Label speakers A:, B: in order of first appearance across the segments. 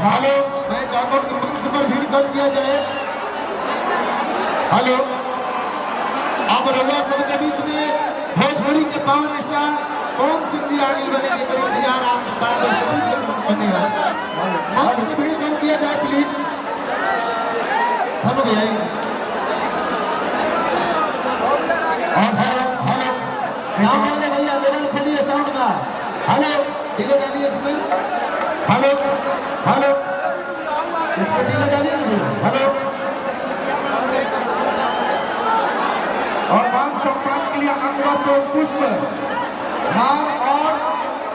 A: Hello, मैं चाहता हूँ कि मंच पर भीड़ कम किया जाए। हेलो, अब रउआ सबके बीच में भोजपुरी के पावर स्टार पवन सिंह जी आगे बने जी करीब तैयार आप बराबर से बनेगा। मंच से भीड़ कम किया जाए प्लीज। हेलो भैया, और हेलो साउंड वाले भैया लेवल खोलिए साउंड का। हेलो डिले डालिए इसमें। हेलो हेलो इसमें डिले डालिए ना। हेलो, और मान सम्मान के लिए अंगवस्त्र और पुष्प मान और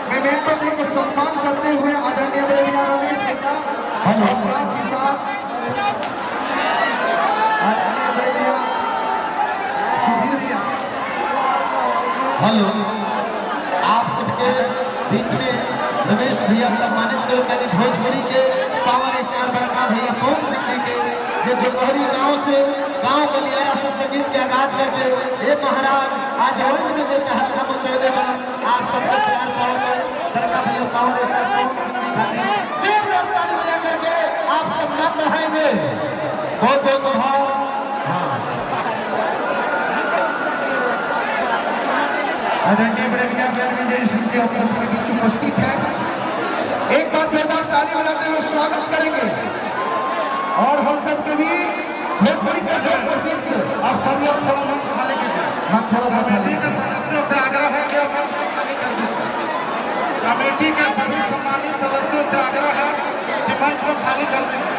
A: मेमेंटो दे को सम्मान करते हुए आदरणीय भैया रमेश भैया और साथ ही साथ आदरणीय भैया सुधीर भैया। हेलो, आप सबके बीच में रमेश भैया सम्मानित करो भोजपुरी के पावर स्टार बड़का भैया पवन सिंह जी के जो जोहरी गांव से गांव गलियारा से संगीत के आगाज करके ये महाराज आज रंग में जो तहलका मचौले में आप सबका प्यार पाओगे। बड़का भैया पावर स्टार पवन सिंह जी खाते जोरदार ताली बजा करके आप सब नाम बढ़ाएंगे। बहुत बहुत आभार। आदरणीय भैया विजय सिंह जी आप सबके बीच उपस्थित है। एक बार जोरदार ताली बजाते हुए स्वागत करेंगे। और हम सबके बीच भोजपुरी का प्रसिद्ध आप सब लोग थोड़ा मंच खाली कीजिए। हाँ, थोड़ा सा कमेटी के सदस्यों से आग्रह है कि मंच को खाली कर दीजिए। कमेटी के सभी सम्मानित सदस्यों से आग्रह है कि मंच को खाली कर दीजिए।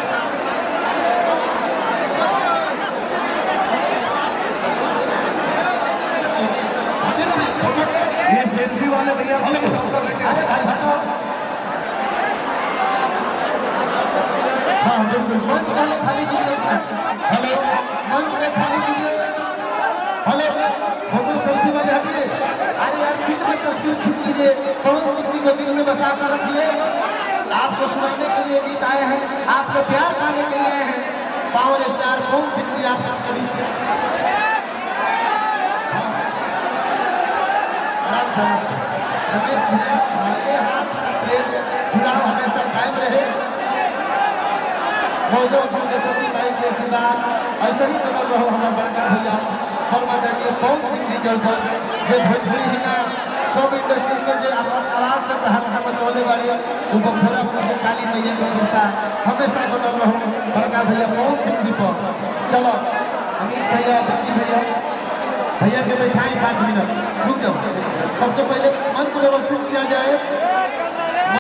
A: ये सेल्फी वाले भैया अरे भाई हटो। हाँ बिल्कुल, मंच वाले खाली कीजिए। हेलो, मंच में खाली कीजिए। हेलो, फोटो सेल्फी वाले हटिए। अरे यार दिल में तस्वीर खींच लीजिए। पवन सिंह जी को दिल में बसा कर रखिए। आपको सुनाने के लिए गीत आए हैं, आपको प्यार पाने के लिए आए हैं। पावर स्टार पवन सिंह जी आप सबके बीच रमेश भैया हमारे हाथ प्रेम जुड़ाव हमेशा कायम रहे। मौजूद के सभी भाई के आशीर्वाद ऐसा ही बनल रहो। हमारा बड़का भैया परमादरणीय पवन सिंह जी के ऊपर जो भोजपुरी ही ना सब इंडस्ट्रीज में जो आवाज से हल्का मचौले वाले उनको खड़ा करके काली मैया की कृपा हमेशा बनल रहो बड़का भैया पवन सिंह जी पर। चलो अमित भैया दीदी भैया के बैठाएं 5 मिनट रुक जाओ। सबसे पहले मंच व्यवस्थित किया जाए।